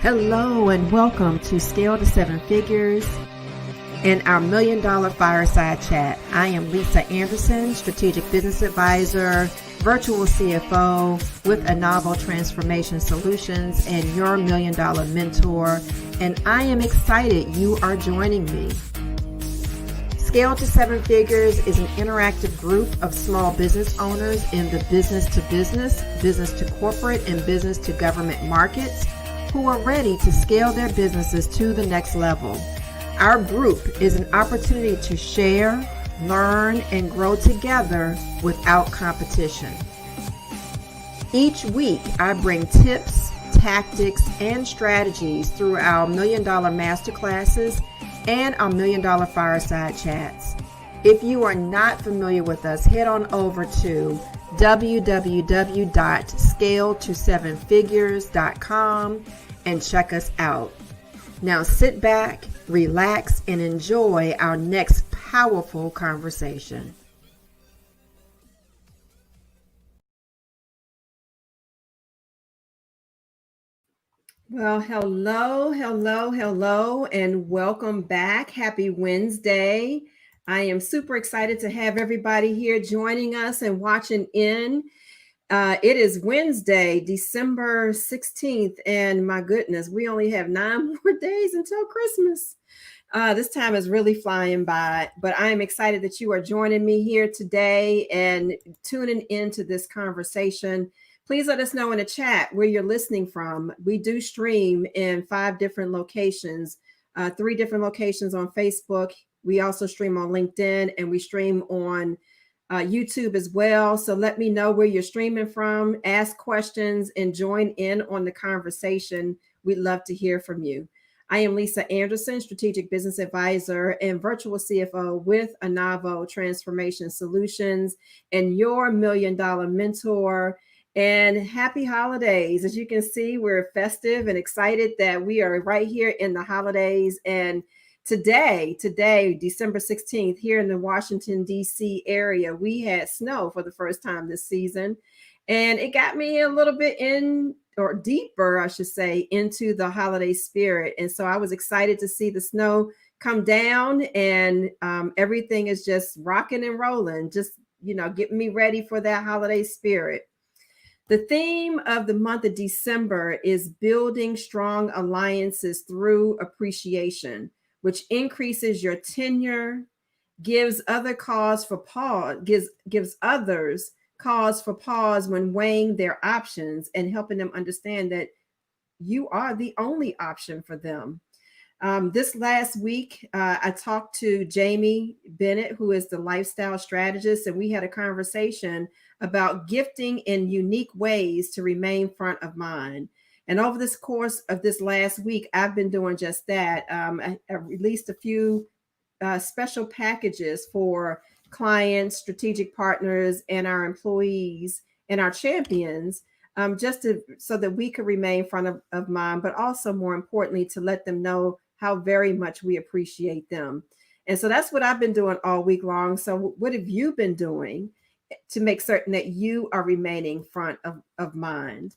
Hello and welcome to Scale to Seven Figures and our $1 Million Fireside Chat. I am Lisa Anderson, Strategic Business Advisor, Virtual CFO with Anavo Transformation Solutions and your $1 Million Mentor. And I am excited you are joining me. Scale to Seven Figures is an interactive group of small business owners in the business to corporate, and business to government markets who are ready to scale their businesses to the next level. Our group is an opportunity to share, learn, and grow together without competition. Each week, I bring tips, tactics, and strategies through our $1 Million Masterclasses and our $1 Million Fireside Chats. If you are not familiar with us, head on over to www.scaletosevenfigures.com and check us out. Now sit back, relax, and enjoy our next powerful conversation. Well, hello, and welcome back. Happy Wednesday. I am super excited to have everybody here joining us and watching in. It is Wednesday, December 16th, and my goodness, we only have 9 more days until Christmas. This time is really flying by, but I am excited that you are joining me here today and tuning into this conversation. Please let us know in the chat where you're listening from. We do stream in 5 different locations, 3 different locations on Facebook. We also stream on LinkedIn, and we stream on YouTube as well. So let me know where you're streaming from, ask questions, and join in on the conversation. We'd love to hear from you. I am Lisa Anderson, Strategic Business Advisor and Virtual CFO with Anavo Transformation Solutions and your $1 Million Mentor. And happy holidays. As you can see, we're festive and excited that we are right here in the holidays. And Today, December 16th, here in the Washington, D.C. area, we had snow for the first time this season. And it got me a little bit deeper, I should say, into the holiday spirit. And so I was excited to see the snow come down, and everything is just rocking and rolling, just, getting me ready for that holiday spirit. The theme of the month of December is building strong alliances through appreciation, which increases your tenure, gives others cause for pause when weighing their options and helping them understand that you are the only option for them. This last week, I talked to Jamie Bennett, who is the lifestyle strategist, and we had a conversation about gifting in unique ways to remain front of mind. And over this course of this last week, I've been doing just that. I released a few special packages for clients, strategic partners, and our employees and our champions, so that we could remain front of mind, but also more importantly, to let them know how very much we appreciate them. And so that's what I've been doing all week long. So what have you been doing to make certain that you are remaining front of mind?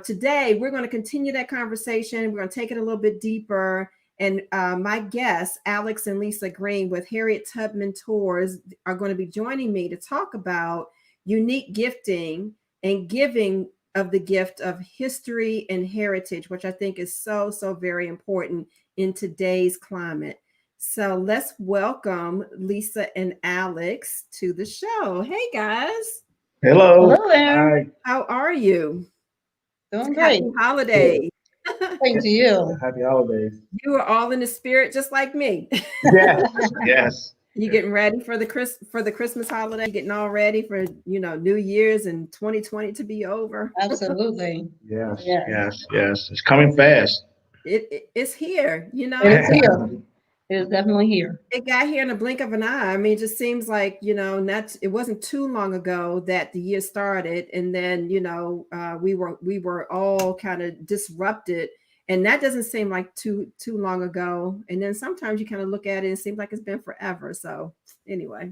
Today, we're going to continue that conversation. We're going to take it a little bit deeper. And my guests, Alex and Lisa Green with Harriett Tubman Tours, are going to be joining me to talk about unique gifting and giving of the gift of history and heritage, which I think is so, so very important in today's climate. So let's welcome Lisa and Alex to the show. Hey, guys. Hello. Hello there. Hi. How are you? Doing great. Happy holidays. Thank you. Happy holidays. You are all in the spirit, just like me. Yes. You getting ready for the Christmas holiday? Getting all ready for New Year's and 2020 to be over? Absolutely. Yes. Yeah. Yes. It's coming fast. It's here. It is here. It is definitely here. It got here in a blink of an eye. I mean, it just seems like it wasn't too long ago that the year started, and then we were all kind of disrupted. And that doesn't seem like too long ago. And then sometimes you kind of look at it and it seems like it's been forever. So anyway.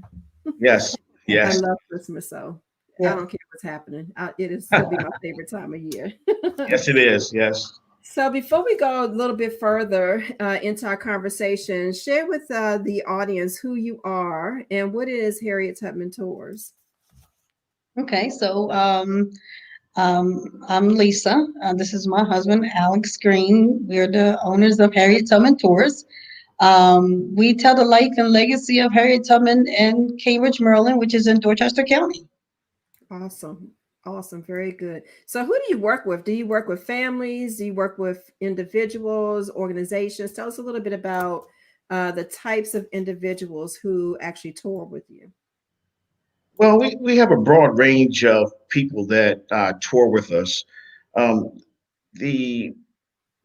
Yes. I love Christmas. So Yeah. I don't care what's happening. It is still be my favorite time of year. Yes, it is. Yes. So before we go a little bit further into our conversation, share with the audience who you are and what is Harriett Tubman Tours. Okay, so I'm Lisa. This is my husband, Alex Green. We're the owners of Harriett Tubman Tours. We tell the life and legacy of Harriet Tubman in Cambridge, Maryland, which is in Dorchester County. Awesome. Awesome. Very good. So who do you work with? Do you work with families? Do you work with individuals, organizations? Tell us a little bit about the types of individuals who actually tour with you. Well, we have a broad range of people that tour with us. Um, the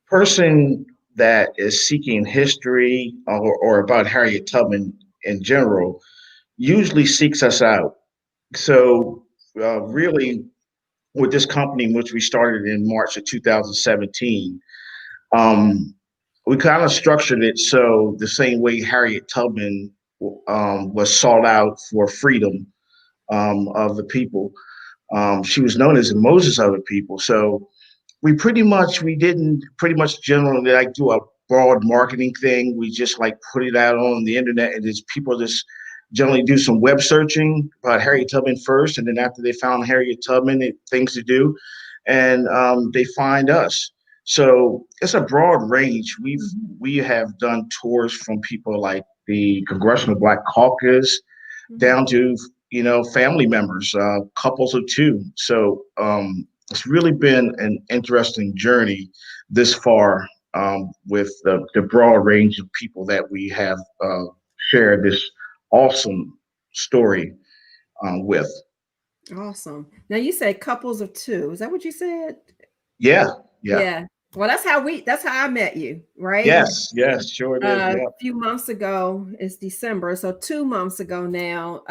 person that is seeking history or about Harriet Tubman in general usually seeks us out. So, really, with this company, which we started in March of 2017, um, we kind of structured it so the same way Harriet Tubman was sought out for freedom of the people. She was known as the Moses of the people. So we didn't pretty much generally like do a broad marketing thing. We just like put it out on the internet, and just people just generally do some web searching about Harriet Tubman first, and then after they found Harriet Tubman, things to do, and they find us. So it's a broad range. We have done tours from people like the Congressional Black Caucus down to family members, couples of two. So it's really been an interesting journey this far with the broad range of people that we have shared this awesome story with. Awesome. Now you said couples of two. Is that what you said? Yeah, yeah, Yeah. Well, that's how I met you, right? yes, yes, sure it is. A Yeah. few months ago, it's December, so 2 months ago now,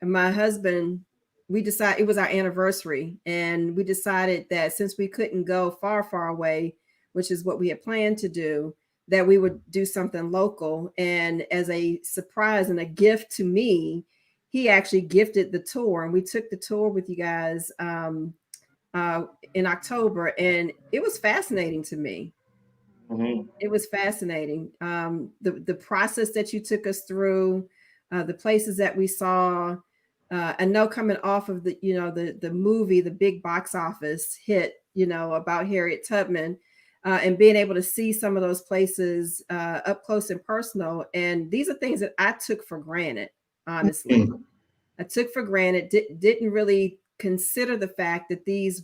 my husband, we decided it was our anniversary, and we decided that since we couldn't go far, far away, which is what we had planned to do, that we would do something local. And as a surprise and a gift to me, he actually gifted the tour, and we took the tour with you guys uh, in October, and it was fascinating to me. Mhm. It was fascinating. The process that you took us through, the places that we saw. I know coming off of the movie, the big box office hit, about Harriet Tubman, and being able to see some of those places up close and personal. And these are things that I took for granted, honestly. Mhm. I took for granted, didn't really consider the fact that the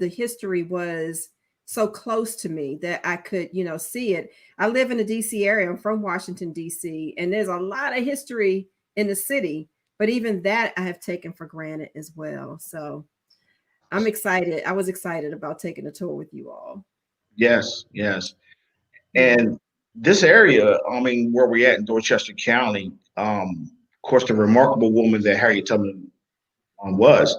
history was so close to me that I could, see it. I live in the DC area. I'm from Washington, DC, and there's a lot of history in the city, but even that I have taken for granted as well. So I'm excited. I was excited about taking a tour with you all. Yes, yes. Yeah. And this area, I mean, where we're at in Dorchester County, of course, the remarkable woman that Harriet Tubman was,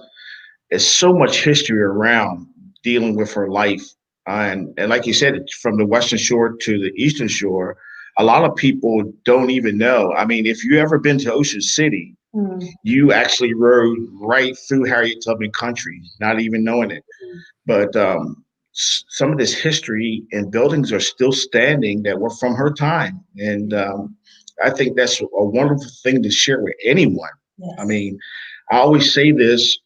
is so much history around dealing with her life. And like you said, from the Western Shore to the Eastern Shore, a lot of people don't even know. I mean, if you ever been to Ocean City, Mm. you actually rode right through Harriet Tubman country, not even knowing it. But some of this history and buildings are still standing that were from her time. And I think that's a wonderful thing to share with anyone. I Yes. mean, I always say this,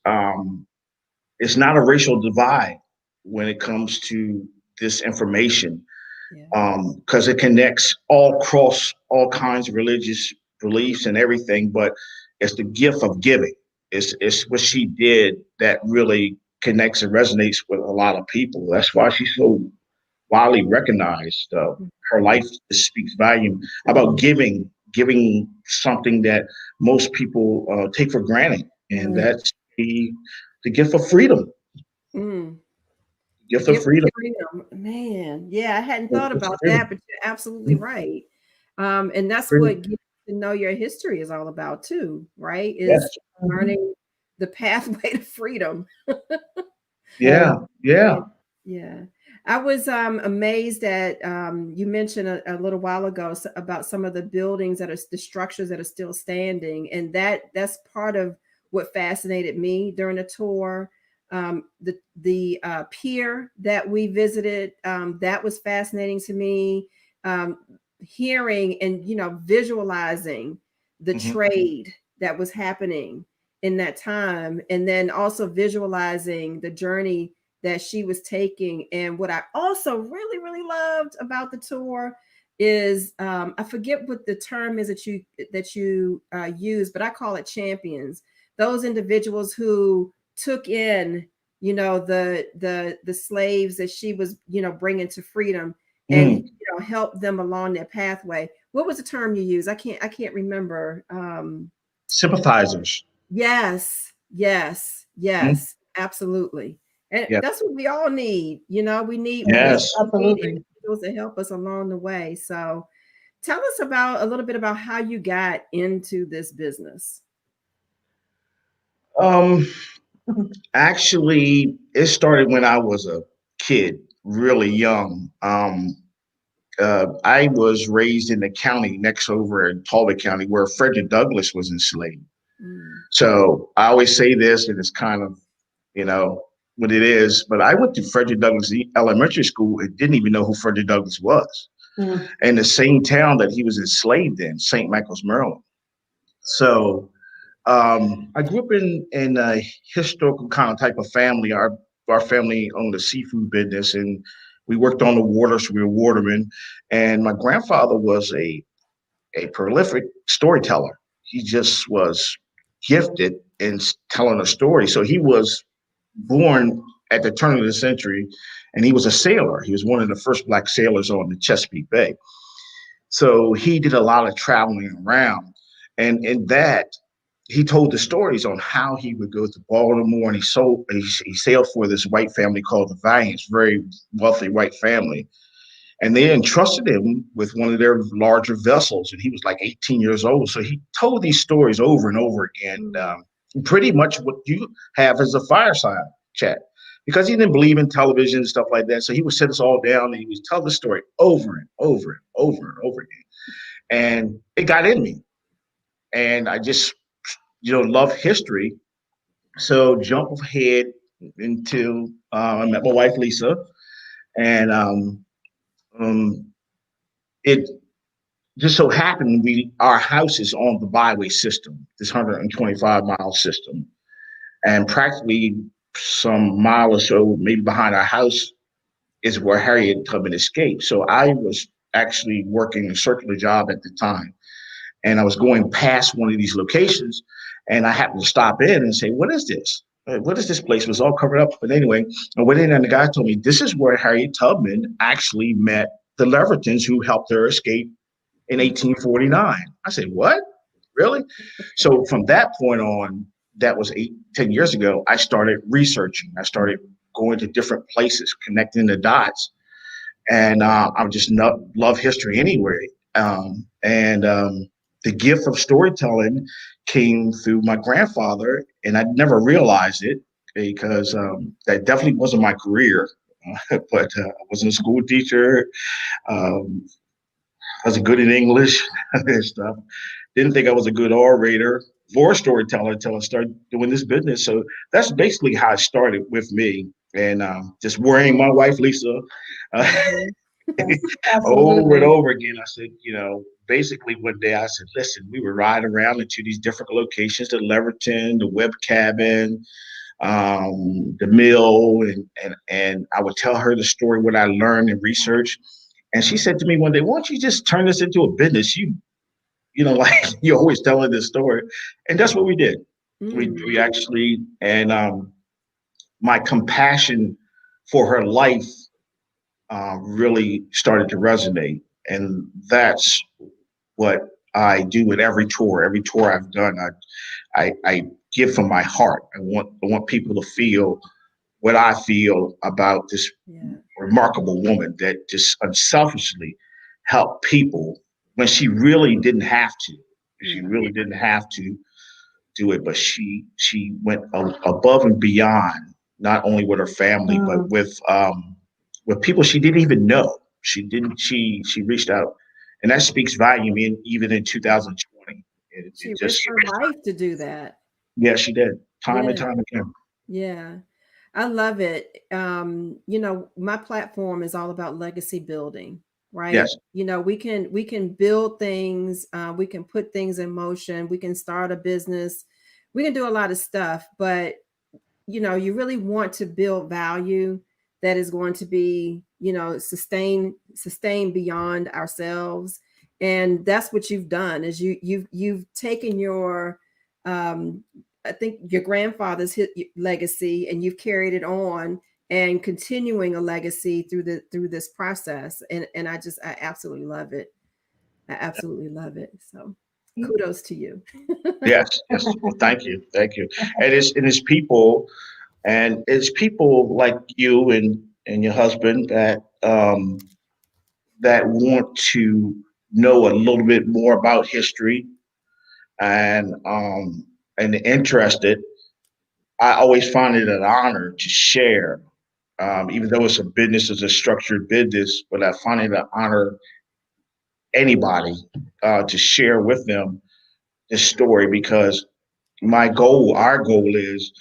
it's not a racial divide when it comes to this information, Yeah. because it connects all across all kinds of religious beliefs and everything. But it's the gift of giving. It's what she did that really connects and resonates with a lot of people. That's why she's so widely recognized. Her life speaks volume about giving something that most people take for granted, and Mm. that's the gift of freedom. Mm. The Gift of gift of freedom. freedom, man. Yeah, I hadn't thought Gift of about freedom. that, but you're absolutely right. And that's Freedom. what getting to know your history is all about too, right? Yes. Is Mhm. learning the pathway to freedom. Yeah. Yeah, Yeah. yeah. I was amazed at you mentioned a little while ago about some of the buildings that are the structures that are still standing, and that's part of what fascinated me during the tour. The pier that we visited, that was fascinating to me. Um, Hearing and visualizing the Mhm. trade that was happening in that time, and then also visualizing the journey that she was taking. And what I also really really loved about the tour is, I forget what the term is that you use, but I call it champions. Those individuals who took in the slaves that she was bringing to freedom, and Mm. help them along their pathway. What was the term you use? I can't remember. Sympathizers. Yes, yes, Mhm. yes, absolutely. And Yeah. that's what we all need. We need Yes. Absolutely. individuals to help us along the way. So tell us about a little bit about how you got into this business. Um, Actually, it started when I was a kid, really young. I was raised in the county next over in Talbot County where Frederick Douglass was enslaved. Mm, So I always say this, and it's kind of, you know, what it is, but I went to Frederick Douglass Elementary School and didn't even know who Frederick Douglass was. Mm. And the same town that he was enslaved in, St. Michael's, Maryland. So I grew up in a historical kind of type of family. Our family owned a seafood business, and we worked on the water, so we were watermen. And my grandfather was a prolific storyteller. He just was gifted in telling a story. So he was born at the turn of the century, and he was a sailor. He was one of the first black sailors on the Chesapeake Bay. So he did a lot of traveling around, and in that he told the stories on how he would go to Baltimore, and he sailed for this white family called the Valiants, very wealthy white family, and they entrusted him with one of their larger vessels, and he was like 18 years old. So he told these stories over and over again, mm, pretty much what you have as a fireside chat, because he didn't believe in television and stuff like that. So he would sit us all down and he would tell the story over and over and over and over again, and it got in me, and I just love history. So jump ahead into I met my wife Lisa, and um, it just so happened our house is on the byway system, this 125-mile system, and practically some mile or so, maybe behind our house, is where Harriett Tubman escaped. So I was actually working a circular job at the time, and I was going past one of these locations, and I happened to stop in and say, "What is this? What is this place?" It was all covered up. But anyway, I went in, and the guy told me this is where Harriet Tubman actually met the Levertons who helped her escape in mm, 1849. I said, "What? Really?" So from that point on, that was 10 years ago, I started researching. I started going to different places, connecting the dots, and I just love history anyway. And the gift of storytelling came through my grandfather, and I never realized it because that definitely wasn't my career. But I wasn't a school teacher. Um, I was good in English and stuff. Didn't think I was a good orator or storyteller until I started doing this business. So that's basically how it started with me. And just worrying my wife, Lisa, uh, mhm, Yes, over and absolutely. over again. I said, basically one day I said, listen, we were riding around into these different locations, the Leverton, the Webb Cabin, the mill, and I would tell her the story, what I learned and research. And she said to me one day, why don't you just turn this into a business? Like you're always telling this story. And that's what we did. We mm, actually, and my compassion for her life really started to resonate. And that's what I do with every tour. Every tour I've done, I give from my heart. I want people to feel what I feel about this yeah, remarkable woman that just unselfishly helped people when she really didn't have to. She yeah. really didn't have to do it, but she went above and beyond, not only with her family, but Mm. with people she didn't even know. She didn't. She reached out, and that speaks volume. Even in 2020, it She just risked her life to do that. yeah, she did time and Yeah, time again. yeah. I love it. My platform is all about legacy building, right? Yes. We can build things, we can put things in motion, we can start a business, we can do a lot of stuff, but you really want to build value that is going to be, sustain beyond ourselves. And that's what you've done is you've taken your um I think your grandfather's legacy, and you've carried it on and continuing a legacy through this process. And I absolutely love it. I absolutely love it. So kudos to you. Yes. Yes. Well, thank you. Thank you. And it's people, and it's people like you and your husband that want to know a little bit more about history and interested. I always find it an honor to share, even though it's a business, it's a structured business, but I find it an honor anybody to share with them this story because our goal is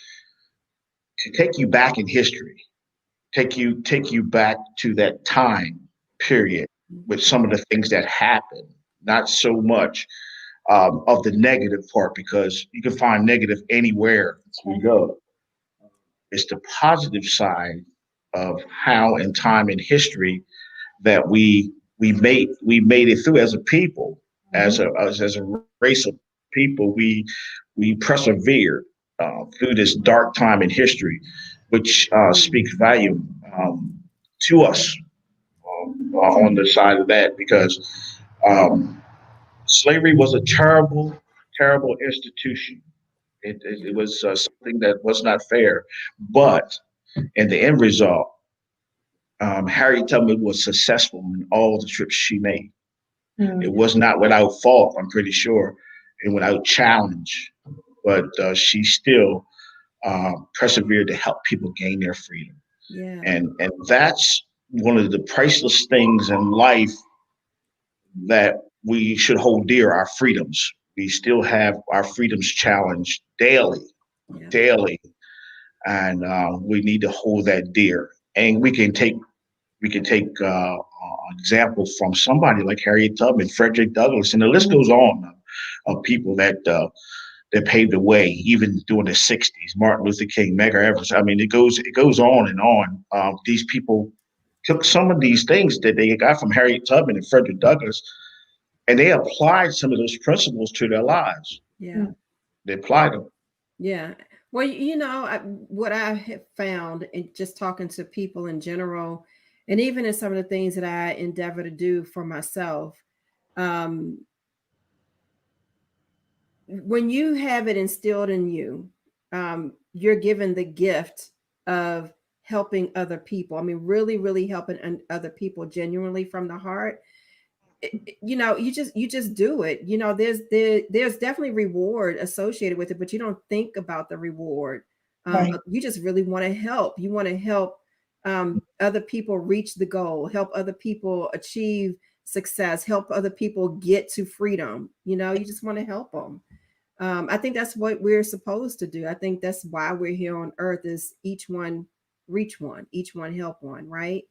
to take you back in history, take you back to that time period with some of the things that happened, not so much of the negative part because you can find negative anywhere you go. It's the positive side of how in time in history that we made it through as a people, as a race of people. We persevered through this dark time in history, which speaks volume to us on the side of that because um, slavery was a terrible, terrible institution. It was something that was not fair, but in the end result, Harriet Tubman was successful in all the trips she made. It was not without fault, I'm pretty sure, and without challenge, but she still persevered to help people gain their freedom. Yeah. And that's one of the priceless things in life that we should hold dear, our freedoms. We still have our freedoms challenged daily, Yeah. daily, and we need to hold that dear. And we can take example from somebody like Harriet Tubman, Frederick Douglass, and the list goes on of people that paved the way, even during the '60s. Martin Luther King, Medgar Evers. I mean, it goes on and on. These people took some of these things that they got from Harriet Tubman and Frederick Douglass, and they applied some of those principles to their lives. Yeah. They applied them. Yeah. Well, what I have found in just talking to people in general, and even in some of the things that I endeavor to do for myself, um, when you have it instilled in you, you're given the gift of helping other people. I mean, really, really helping other people genuinely from the heart. You just do it. There's definitely reward associated with it, but you don't think about the reward. Right. You just really want to help. You want to help other people reach the goal, help other people achieve success, help other people get to freedom. You just want to help them. I think that's what we're supposed to do. I think that's why we're here on earth, is each one reach one, each one help one, right?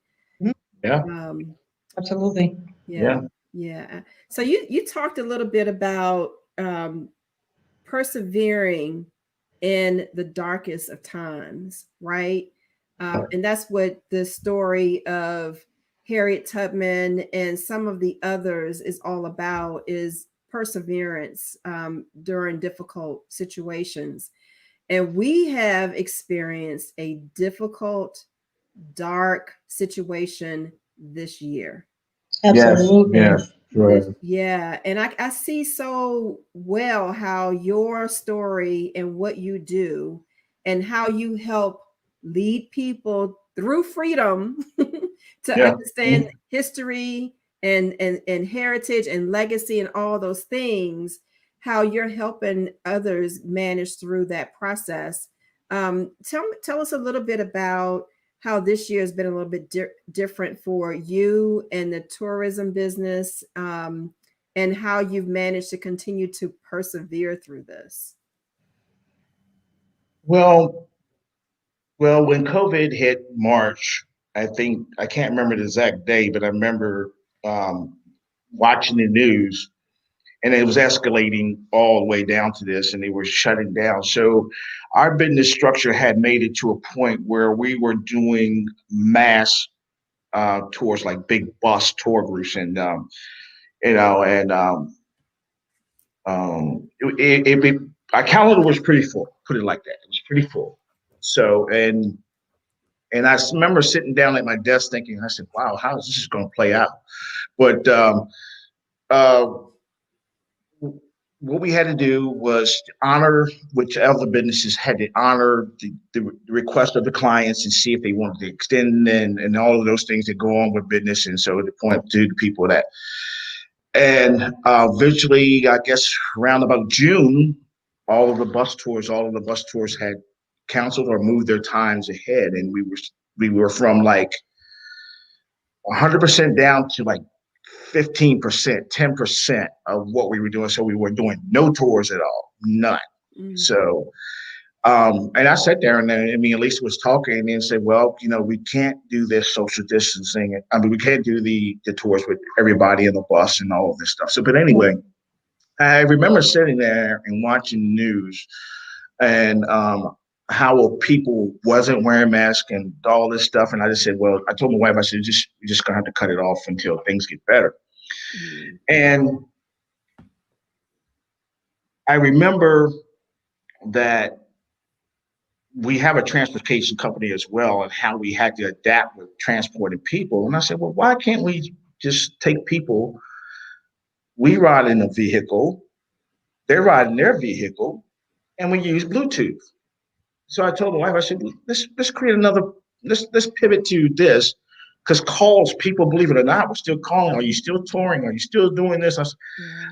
Mhm. Yeah, um Absolutely. yeah. yeah, Yeah. So you talked a little bit about persevering in the darkest of times, right? And that's what the story of Harriet Tubman and some of the others is all about, is perseverance during difficult situations. And we have experienced a difficult, dark situation this year. yes, Absolutely. yes, sure. Yeah, and I see so well how your story and what you do and how you help lead people through freedom to Yeah, understand history and heritage and legacy and all those things, how you're helping others manage through that process. Tell us a little bit about how this year has been a little bit different for you and the tourism business, and how you've managed to continue to persevere through this. well, Well, when COVID hit March, I think I can't remember the exact day, but I remember um, watching the news, and it was escalating all the way down to this, and they were shutting down. So our business structure had made it to a point where we were doing mass tours, like big bus tour groups, and you know, and our calendar was pretty full. Put it like that. It was pretty full. So and I remember sitting down at my desk thinking, I said, "Wow, how is this going to play out?" But uh, what we had to do was honor which other businesses had to honor the request of the clients and see if they wanted to extend and all of those things that go on with business. And so to point to the people that, and eventually, I guess around about June, all of the bus tours had canceled or moved their times ahead, and we were from like 100% down to like 15%, 10% of what we were doing. So we were doing no tours at all, none. Mm. So, and I sat there and then, I mean, Elisa was talking and said, well, we can't do this social distancing. I mean, we can't do the tours with everybody in the bus and all of this stuff. So, but anyway, I remember sitting there and watching news and how people wasn't wearing masks and all this stuff. And I just said, well, I told my wife, I said, you're just gonna have to cut it off until things get better. Mm. And I remember that we have a transportation company as well and how we had to adapt with transporting people. And I said, well, why can't we just take people? We ride in a vehicle, they're riding their vehicle, and we use Bluetooth. So I told my wife, I said, let's create another, let's pivot to this. Because calls, people, believe it or not, we're still calling. Are you still touring? Are you still doing this? Yeah.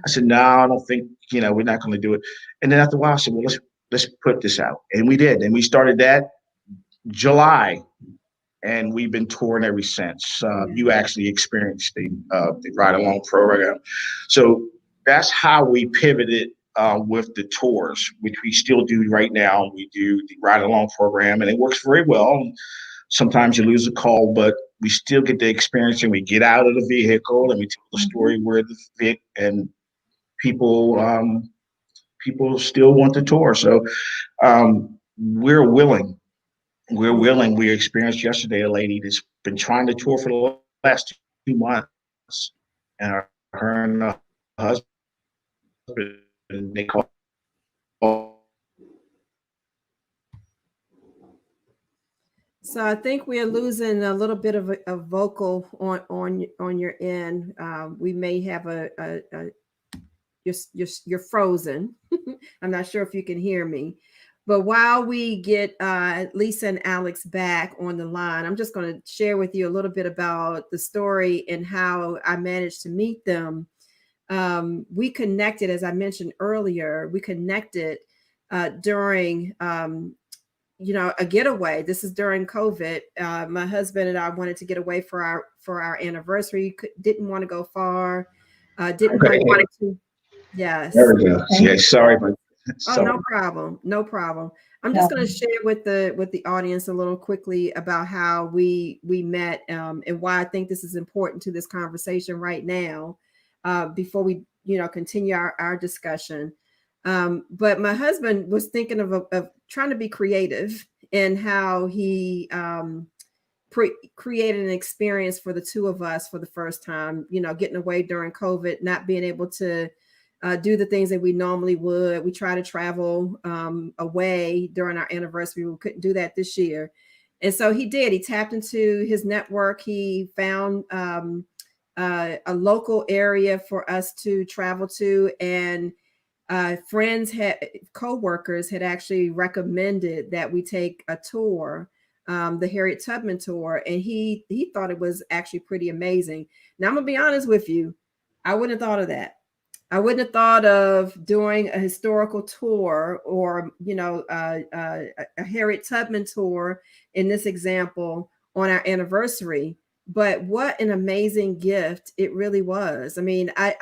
I said, no, I don't think, we're not going to do it. And then after a while, I said, well, let's put this out. And we did. And we started that July. And we've been touring ever since. You actually experienced the ride along program. So that's how we pivoted with the tours, which we still do right now. We do the ride along program, and it works very well. Sometimes you lose a call, but we still get the experience, and we get out of the vehicle and we tell the story where the vehicle and people still want the tour. So we're willing. We're willing. We experienced yesterday a lady that's been trying to tour for the last 2 months, and her and her husband, they call. So I think we are losing a little bit of a vocal on your end. We may have you're frozen. I'm not sure if you can hear me, but while we get Lisa and Alex back on the line, I'm just going to share with you a little bit about the story and how I managed to meet them. We connected, as I mentioned earlier, during a getaway. This is during COVID. My husband and I wanted to get away for our anniversary. Didn't want to go far. Didn't want to. Yes. There we go. Yeah, sorry, but Oh, no problem. No problem. I'm just going to share with the audience a little quickly about how we met and why I think this is important to this conversation right now before we continue our discussion. But my husband was thinking of trying to be creative in how he created an experience for the two of us for the first time, getting away during COVID, not being able to do the things that we normally would. We try to travel away during our anniversary. We couldn't do that this year. And so he did. He tapped into his network. He found a local area for us to travel to, and co-workers had actually recommended that we take a tour, the Harriett Tubman Tour, and he thought it was actually pretty amazing. Now, I'm gonna be honest with you, I wouldn't have thought of that. I wouldn't have thought of doing a historical tour or, a Harriett Tubman tour in this example on our anniversary. But what an amazing gift it really was. I mean, I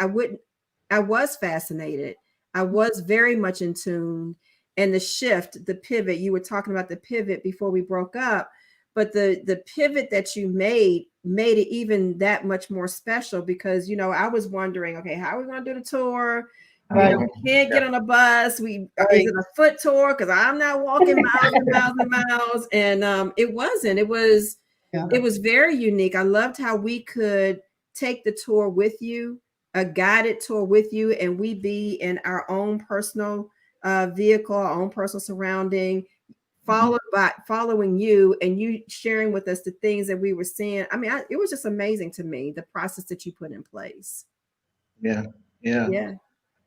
was fascinated. I was very much in tune. and the shift, the pivot. You were talking about the pivot before we broke up, but the pivot that you made it even that much more special, because, I was wondering, okay, how are we going to do the tour? Right. We can't get on a bus. Is it a foot tour? Because I'm not walking miles and miles and miles. And it wasn't. It was very unique. I loved how we could take the tour with you, a guided tour with you, and we be in our own personal vehicle, our own personal surrounding, following you, and you sharing with us the things that we were seeing. I mean, it was just amazing to me, the process that you put in place. Yeah. Yeah.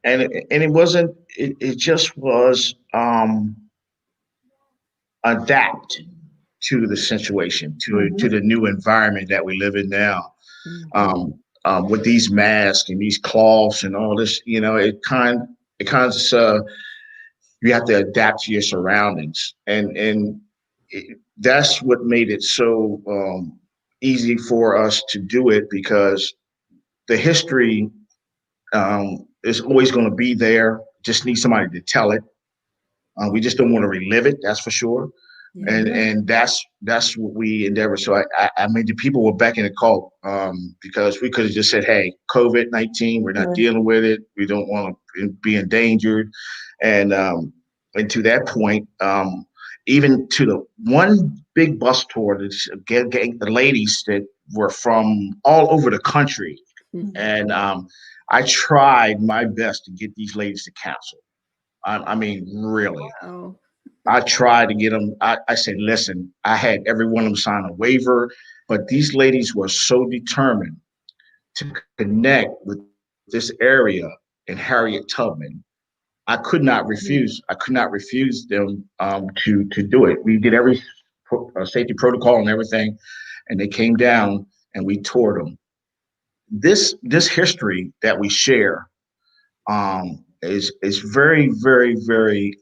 And it wasn't. It just was adapt to the situation, to the new environment that we live in now. With these masks and these cloths and all this, it kind of you have to adapt to your surroundings, and that's what made it so easy for us to do it, because the history is always going to be there. Just need somebody to tell it. We just don't want to relive it. That's for sure. And that's what we endeavor. So I mean, the people were beckoning to call, because we could have just said, "Hey, COVID-19, we're not dealing with it. We don't want to be endangered," and to that point, even to the one big bus tour, getting the ladies that were from all over the country, and I tried my best to get these ladies to cancel. I mean, really. Wow. I tried to get them. I said, listen, I had every one of them sign a waiver, but these ladies were so determined to connect with this area in Harriett Tubman. I could not refuse. I could not refuse them to do it. We did every safety protocol and everything, and they came down and we toured them. This history that we share is very, very, very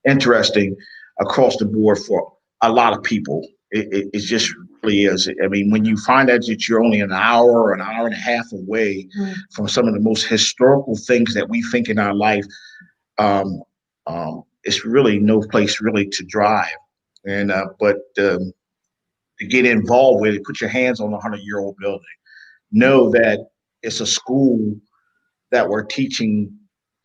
interesting across the board for a lot of people. It just really is. I mean, when you find out that you're only an hour or an hour and a half away from some of the most historical things that we think in our life, it's really no place really to drive. And but to get involved with it, put your hands on a 100-year-old building. Know that it's a school that we're teaching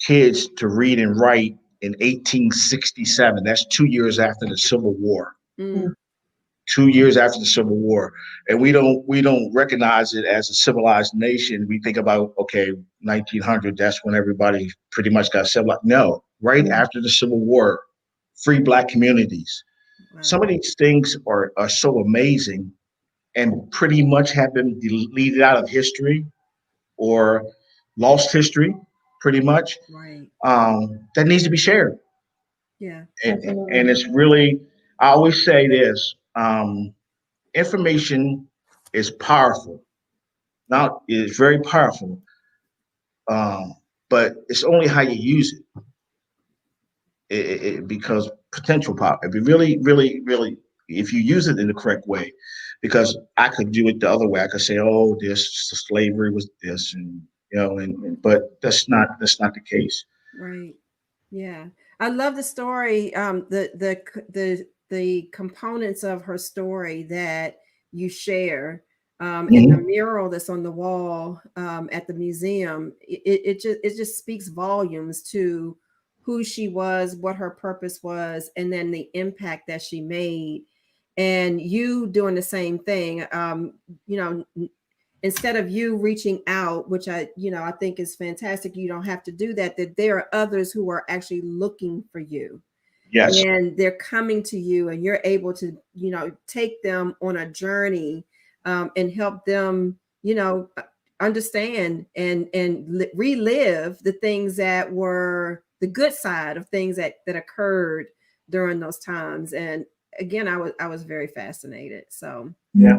kids to read and write in 1867. That's 2 years after the Civil War. 2 years after the Civil War, and we don't recognize it as a civilized nation. We think about, okay, 1900. That's when everybody pretty much got civilized. No, right after the Civil War, free Black communities. Wow. Some of these things are so amazing, and pretty much have been deleted out of history or lost history, pretty much. Right. That needs to be shared. Yeah. And it's really, I always say this, information is powerful. Now, it's very powerful, but it's only how you use it, because potential power. If you really, really, really, if you use it in the correct way, because I could do it the other way. I could say, "Oh, this slavery was this," and but that's not the case. Right. Yeah. I love the story. The components of her story that you share, and the mural that's on the wall at the museum. It just speaks volumes to who she was, what her purpose was, and then the impact that she made. And you doing the same thing. Instead of you reaching out, which I think is fantastic, you don't have to do that, that there are others who are actually looking for you. Yes. And they're coming to you, and you're able to, take them on a journey and help them, understand and relive the things that were the good side of things that occurred during those times. And again, I was very fascinated. So yeah.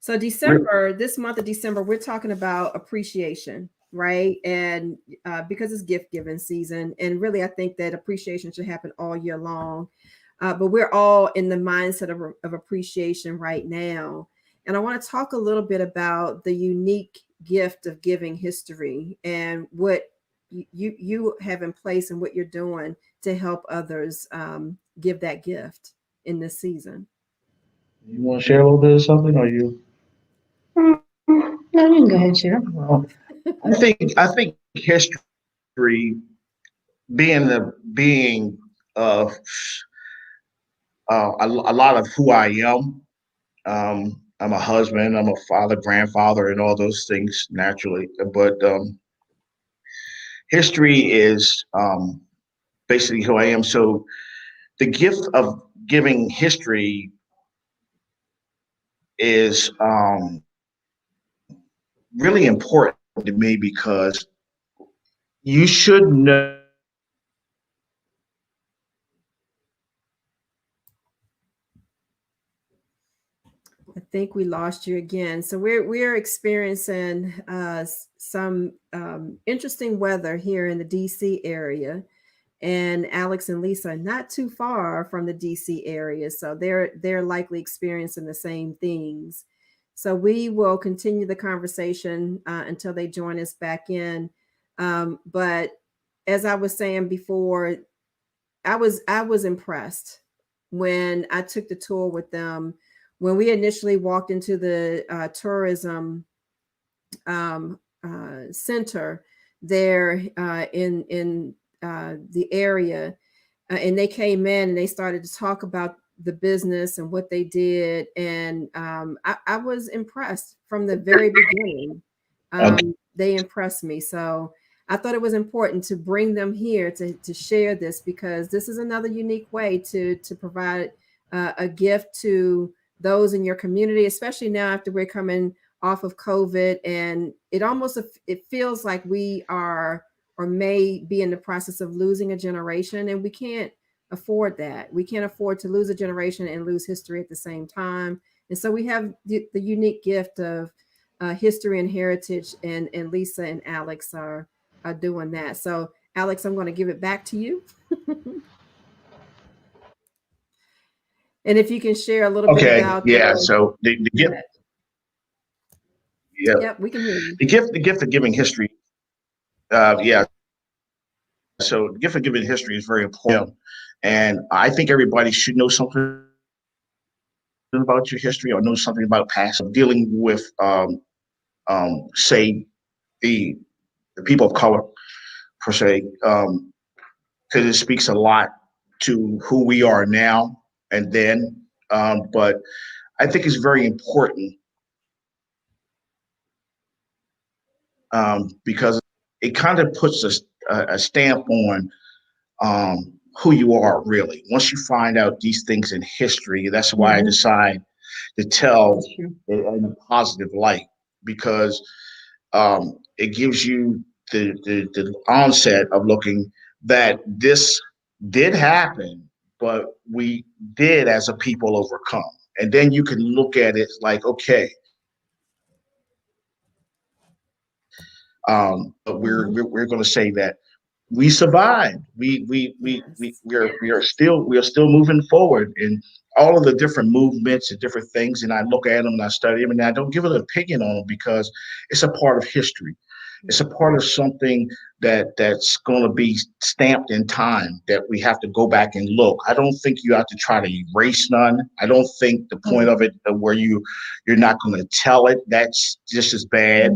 So this month of December, we're talking about appreciation, right? And because it's gift giving season, and really, I think that appreciation should happen all year long. But we're all in the mindset of appreciation right now. And I want to talk a little bit about the unique gift of giving history and what you have in place and what you're doing to help others give that gift in this season. You want to share a little bit of something, or you? No, you can go ahead, share. Well, I think history being a lot of who I am. I'm a husband, I'm a father, grandfather, and all those things naturally. But history is basically who I am. So the gift of giving history is really important to me because you should know. I think we lost you again. So we're experiencing some interesting weather here in the DC area, and Alex and Lisa are not too far from the DC area, so they're likely experiencing the same things. So we will continue the conversation until they join us back in. But as I was saying before, I was impressed when I took the tour with them. When we initially walked into the tourism center there in the area, and they came in and they started to talk about the business and what they did, and I was impressed from the very beginning. Okay. They impressed me, so I thought it was important to bring them here to share this, because this is another unique way to provide a gift to those in your community, especially now after we're coming off of COVID, and it feels like we are or may be in the process of losing a generation, and we can't afford that. We can't afford to lose a generation and lose history at the same time. And so we have the unique gift of history and heritage, and Lisa and Alex are doing that. So Alex, I'm going to give it back to you. And if you can share a little bit Okay. about Yeah. So the gift. Yeah. Yep, we can hear you. The gift of giving history. Yeah. So the gift of giving history is very important, and I think everybody should know something about your history or know something about past. Dealing with, say, the the people of color per se, because it speaks a lot to who we are now and then. But I think it's very important because it kind of puts a stamp on who you are really. Once you find out these things in history, that's why I decide to tell it in a positive light, because it gives you the onset of looking that this did happen, but we did as a people overcome. And then you can look at it like, okay, but we're going to say that we survived. Yes. We are still moving forward in all of the different movements and different things. And I look at them and I study them, and I don't give an opinion on them because it's a part of history. It's a part of something that's going to be stamped in time that we have to go back and look. I don't think you have to try to erase none. I don't think the point of it where you're not going to tell it, that's just as bad.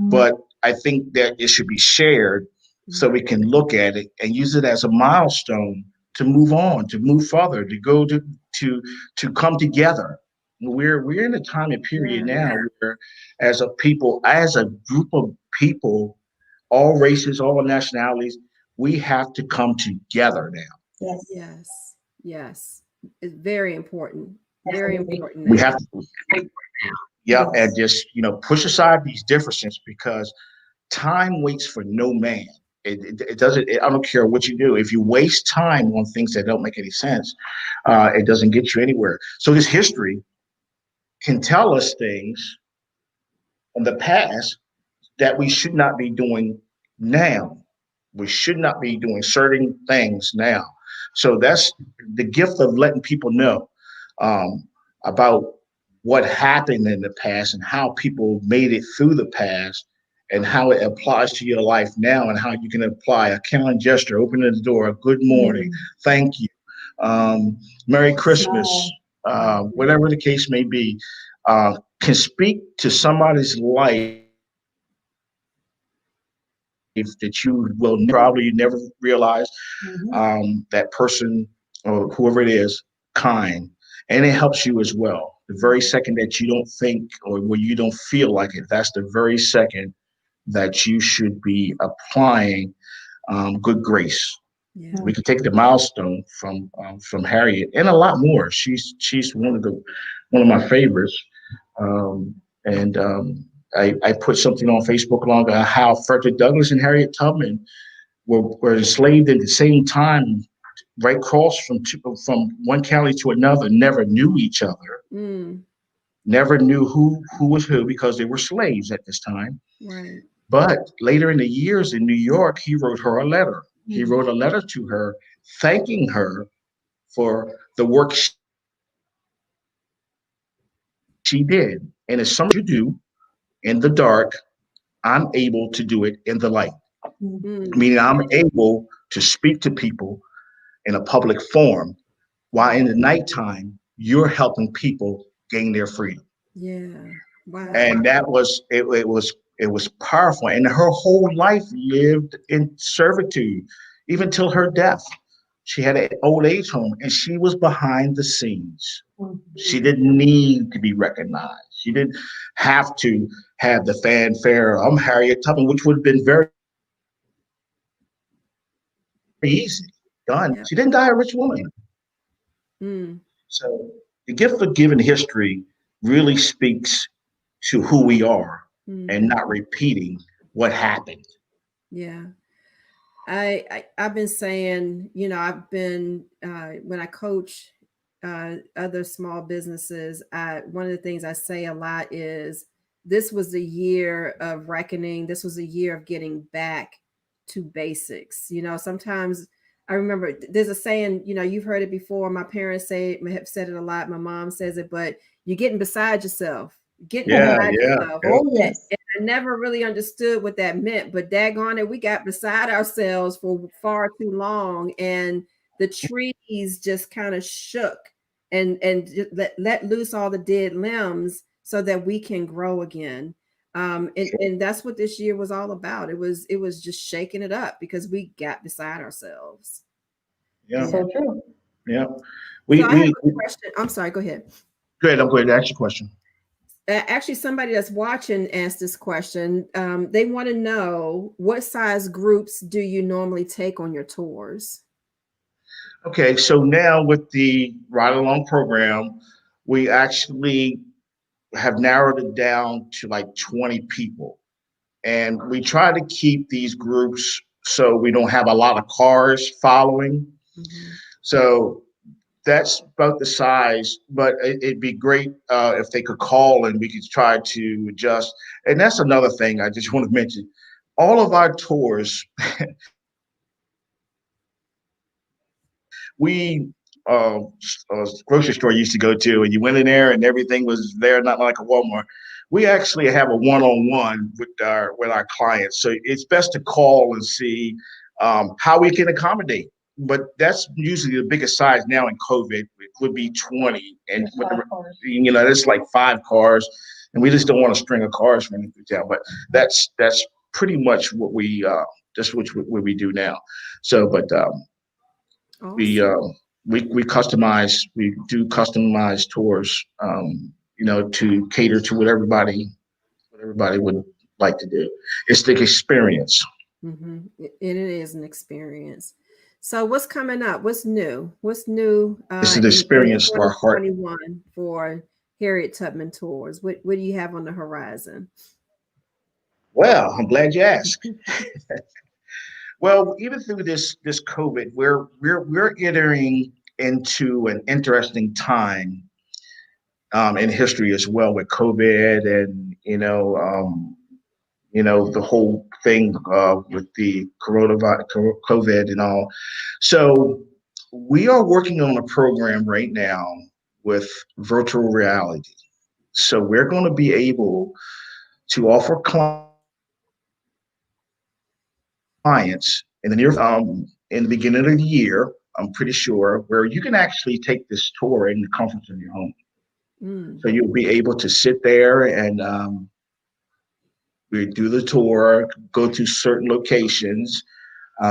But I think that it should be shared so we can look at it and use it as a milestone to move on, to move further, to go to come together. We're in a time and period Yeah. now where, as a people, as a group of people, all races, all nationalities, we have to come together now. Yes. Yes. It's very important. Very important We now. have to, yeah, and just push aside these differences because time waits for no man. It doesn't. I don't care what you do. If you waste time on things that don't make any sense, it doesn't get you anywhere. So this history can tell us things in the past that we should not be doing now. We should not be doing certain things now. So that's the gift of letting people know about what happened in the past and how people made it through the past, and how it applies to your life now, and how you can apply a kind gesture, opening the door, a good morning, thank you, Merry Christmas, Smile. whatever the case may be, can speak to somebody's life that you will probably never realize, Mhm. that person or whoever it is kind, and it helps you as well. The very second that you don't think or when you don't feel like it, that's the very second that you should be applying good grace. Yeah. We can take the milestone from Harriet and a lot more. She's one of my favorites. Um, and I put something on Facebook along how Frederick Douglass and Harriet Tubman were enslaved at the same time, right across from one county to another, never knew each other, Mm, never knew who was who because they were slaves at this time. right. But later in the years in New York, he wrote her a letter. He Mhm. wrote a letter to her, thanking her for the work she did. And as some you do in the dark, I'm able to do it in the light. Mhm. Mm, Meaning I'm able to speak to people in a public forum while in the nighttime, you're helping people gain their freedom. yeah. Wow. And it was powerful. And her whole life lived in servitude, even till her death. She had an old age home and she was behind the scenes. She didn't need to be recognized. She didn't have to have the fanfare. I'm Harriet Tubman, which would have been very easy done. Yeah. She didn't die a rich woman. Mm, So the gift of giving history really speaks to who we are and hmm. not repeating what happened. Yeah. I've been saying, I've been when I coach other small businesses, one of the things I say a lot is this was the year of reckoning. This was a year of getting back to basics. Sometimes I remember there's a saying, you've heard it before. My parents have said it a lot. My mom says it, but you're getting beside yourself, getting Yeah, beside yeah, yourself. yeah. Oh, yes. I never really understood what that meant, but daggone it, we got beside ourselves for far too long, and the trees just kind of shook and just let loose all the dead limbs so that we can grow again. And that's what this year was all about. It was just shaking it up because we got beside ourselves. Yeah, Yeah. So true. yeah. So We I have we, a we question. I'm sorry. Go ahead. go ahead. I'm going to ask you a question. Actually, somebody that's watching asked this question. They want to know, what size groups do you normally take on your tours? Okay, so now with the ride along program, we actually have narrowed it down to like 20 people. And we try to keep these groups so we don't have a lot of cars following. Mhm. So that's about the size, but it'd be great if they could call and we could try to adjust. And that's another thing I just want to mention. All of our tours, we grocery store used to go to, and you went in there and everything was there, not like a Walmart. We actually have a one-on-one with our clients, so it's best to call and see how we can accommodate. But that's usually the biggest size now in COVID. It would be 20, and Yes, five cars. that's like 5 cars, and we just don't want a string of cars running through town. But that's pretty much what we what we do now. So, but we Awesome. uh, we customize. We do customized tours, to cater to what everybody would like to do. It's the experience. It is an experience. So what's coming up? What's new? What's new It's an in experience to our heart. 2021 for Harriet Tubman Tours? What do you have on the horizon? Well, I'm glad you asked. Well, even through this COVID, we're entering into an interesting time in history as well with COVID, and the whole thing with the coronavirus, COVID, and all. So we are working on a program right now with virtual reality. So we're going to be able to offer clients clients in the beginning of the year, I'm pretty sure, where you can actually take this tour in the comfort of your home. Mm. So you'll be able to sit there and we do the tour, go to certain locations,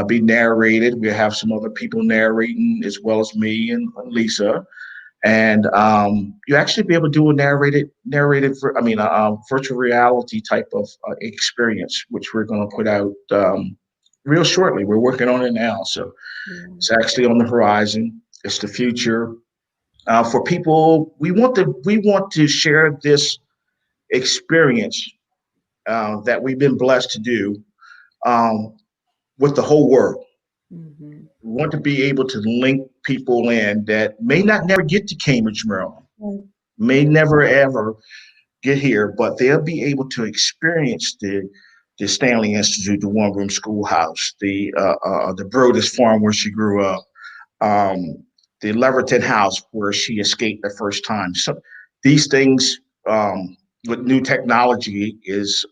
be narrated. We have some other people narrating as well as me and Lisa, and you actually be able to do a virtual reality type of experience, which we're going to put out real shortly. We're working on it now, so Yeah. it's actually on the horizon. It's the future. For people, we want to share this experience that we've been blessed to do um, with the whole world. Mm-hmm. We want to be able to link people in that may not never get to Cambridge, Maryland, may never ever get here, but they'll be able to experience the Stanley Institute, the one room schoolhouse, the Brodus farm where she grew up, um, the Leverton house where she escaped the first time. So these things with new technology is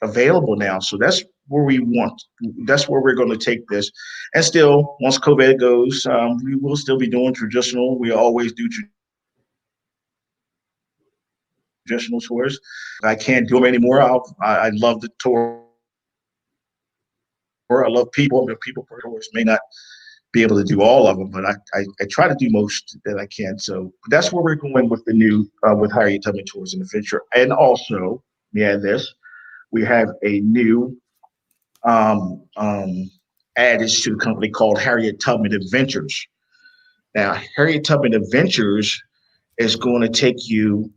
available now. So that's where we want. That's where we're going to take this. And still, once COVID goes, we will still be doing traditional. We always do traditional tours. I can't do them anymore. I love the tour. I love people. The people per tours may not be able to do all of them, but I try to do most that I can. So that's where we're going with the new with Harriett Tubman Tours in the future. And also, we have a new um, um, added to the company called Harriett Tubman Adventures. Now, Harriett Tubman Adventures is going to take you,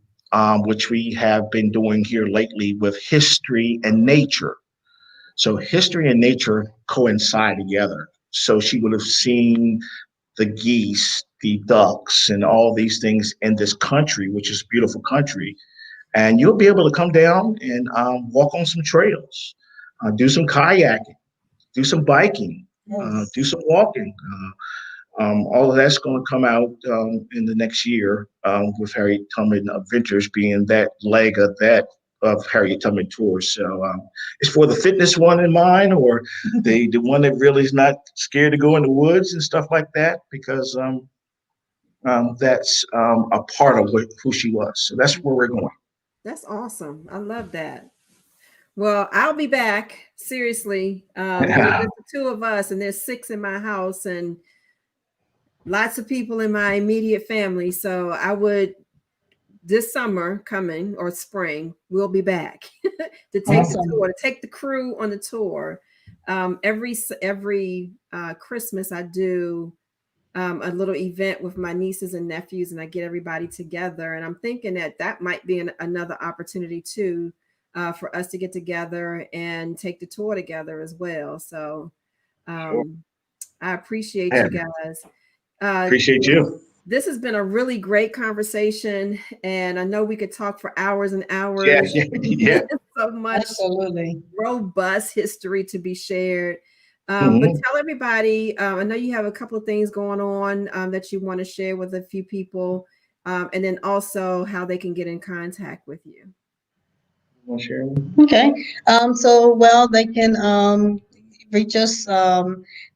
which we have been doing here lately with history and nature. So history and nature coincide together. So she would have seen the geese, the ducks, and all these things in this country, which is a beautiful country. And you'll be able to come down and walk on some trails, do some kayaking, do some biking, Yes. do some walking. All of that's going to come out in the next year with Harriet Tubman Adventures being that leg of Harriet Tubman Tours. So it's for the fitness one in mind, or the one that really is not scared to go in the woods and stuff like that, because that's a part of who she was. So that's where we're going. That's awesome. I love that. Well, I'll be back. Seriously. There's the two of us, and there's six in my house, and lots of people in my immediate family. So I would, this summer coming or spring, we'll be back to take the Awesome. tour, to take the crew on the tour. Every Christmas, I do a little event with my nieces and nephews, and I get everybody together. And I'm thinking that that might be another opportunity too, for us to get together and take the tour together as well. So Sure. I appreciate Yeah, you guys. Uh, appreciate you. this has been a really great conversation, and I know we could talk for hours and Yeah, hours. yeah, yeah. So much Absolutely. robust history to be shared. But Mhm. tell everybody, I know you have a couple of things going on that you want to share with a few people, and then also how they can get in contact with you. Want to share? Okay. Well, they can reach us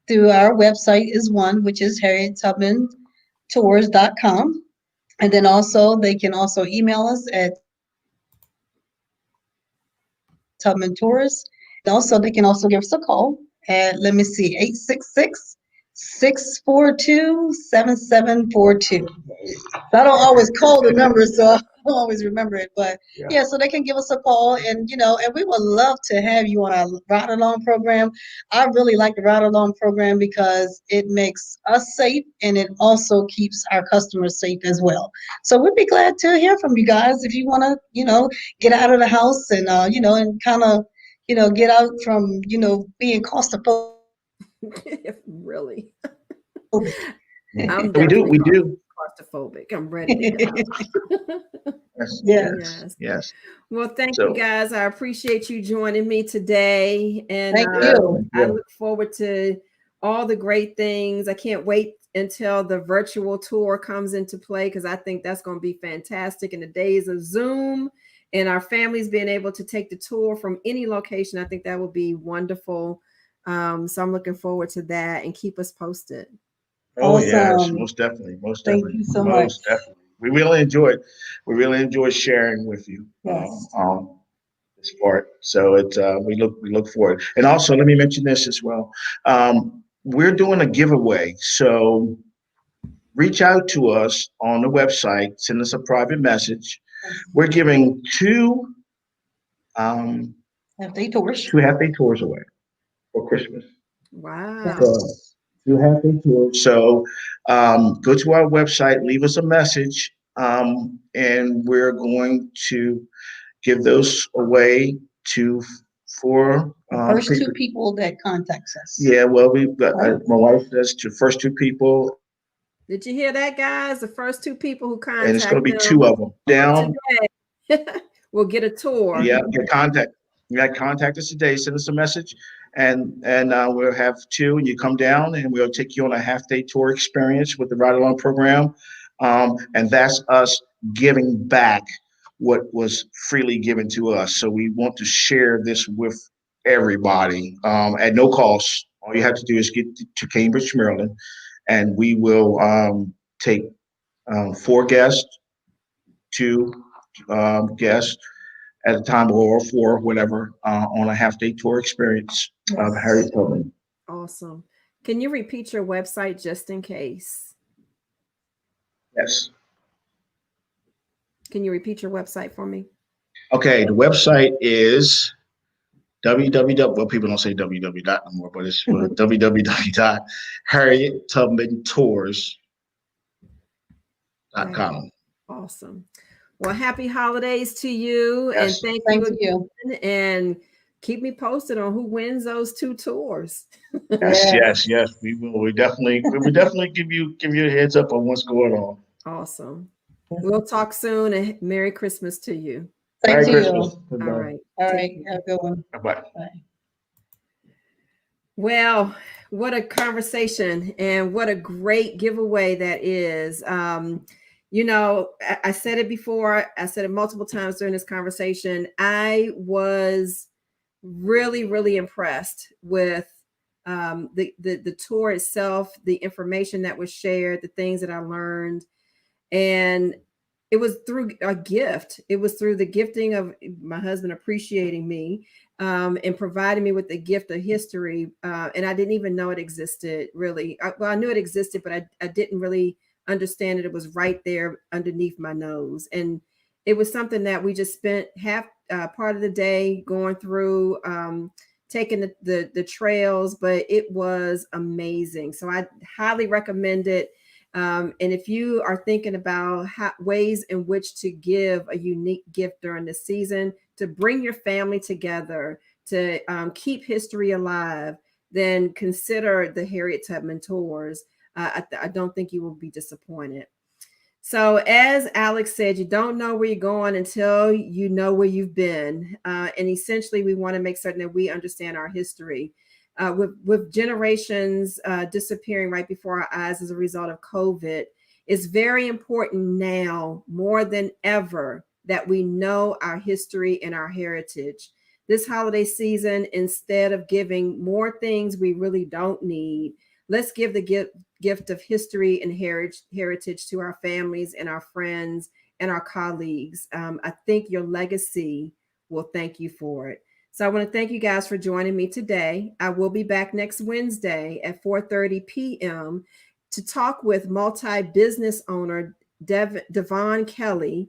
through our website is one, which is harriettubmantours.com. And then also they can also email us at Tubman Tours. And also they can also give us a call at, let me see, 866-642-7742. I don't always call the number, so I don't always remember it. But Yeah. yeah, so they can give us a call, and and we would love to have you on our ride along program. I really like the ride along program because it makes us safe and it also keeps our customers safe as well. So we'd be glad to hear from you guys if you want to, get out of the house and and kind of, get out from, being claustrophobic. Really, Yeah. I'm We do. definitely We do. claustrophobic. I'm ready to get out. Yes. Yes. Yes. Yes. Yes. Well, thank you So, guys. I appreciate you joining me today. And Thank yeah, you. I yeah. look forward to all the great things. I can't wait until the virtual tour comes into play, because I think that's going to be fantastic in the days of Zoom and our families being able to take the tour from any location. I think that would be wonderful. So I'm looking forward to that, and keep us posted. Oh yes, Awesome. most definitely, most Thank definitely, you so much. most definitely. We really enjoyed. We really enjoyed sharing with you. Yes. This part. So we look forward. And also, let me mention this as well. We're doing a giveaway, so reach out to us on the website. Send us a private message. We're giving um, Half-day tours. two half day tours away for Christmas. Wow. So, two half day tours. So go to our website, leave us a message, and we're going to give those away to for The first two people. people that contacts us. Yeah, well, we've got Right. my wife says to first two people, Did you hear that, guys? The first two people who and it's going contact to be them two of them down. today will get a tour. Yeah, get contact. Yeah, contact us today. Send us a message, and we'll have two. And you come down, and we'll take you on a half day tour experience with the ride along program, and that's us giving back what was freely given to us. So we want to share this with everybody at no cost. All you have to do is get to Cambridge, Maryland, and we will take four guests, two guests at a time, or four, whatever, on a half day tour experience of Yes. Harriett Tubman. Awesome. Can you repeat your website just in case? Yes. Can you repeat your website for me? Okay, the website is www. Well, people don't say www dot anymore, but it's www.harriettubmantours.com. Awesome. Well, happy holidays to you, and Yes. thank Thank you you. again, and keep me posted on who wins those two tours. Yes, Yes. yes, yes. We will. We will definitely give you a heads up on what's going on. Awesome. We'll talk soon, and Merry Christmas to you. Thank Merry you. Christmas. All Goodbye. right. All Take right. care. Have a good one. Bye. Bye. Well, what a conversation, and what a great giveaway that is. I said it before, I said it multiple times during this conversation. I was really, really impressed with the tour itself, the information that was shared, the things that I learned. And it was through a gift. It was through the gifting of my husband appreciating me, and providing me with the gift of history. And I didn't even know it existed, really. I knew it existed, but I didn't really understand it. It was right there underneath my nose. And it was something that we just spent half part of the day going through, taking the trails, but it was amazing. So I highly recommend it. And if you are thinking about ways in which to give a unique gift during the season, to bring your family together, to keep history alive, then consider the Harriett Tubman Tours. I don't think you will be disappointed. So, as Alex said, you don't know where you're going until you know where you've been. And essentially, we want to make certain that we understand our history. With generations disappearing right before our eyes as a result of COVID, it's very important now more than ever that we know our history and our heritage. This holiday season, instead of giving more things we really don't need, let's give the gift of history and heritage to our families and our friends and our colleagues. I think your legacy will thank you for it. So I want to thank you guys for joining me today. I will be back next Wednesday at 4:30 p.m. to talk with multi-business owner Devon Kelly.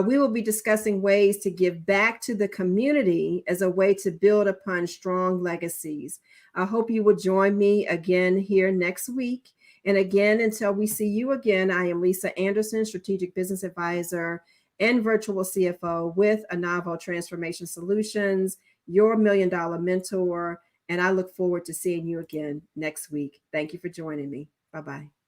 We will be discussing ways to give back to the community as a way to build upon strong legacies. I hope you will join me again here next week. And again, until we see you again, I am Lisa Anderson, Strategic Business Advisor and Virtual CFO with Anavo Transformation Solutions, your $1 million mentor. And I look forward to seeing you again next week. Thank you for joining me. Bye-bye.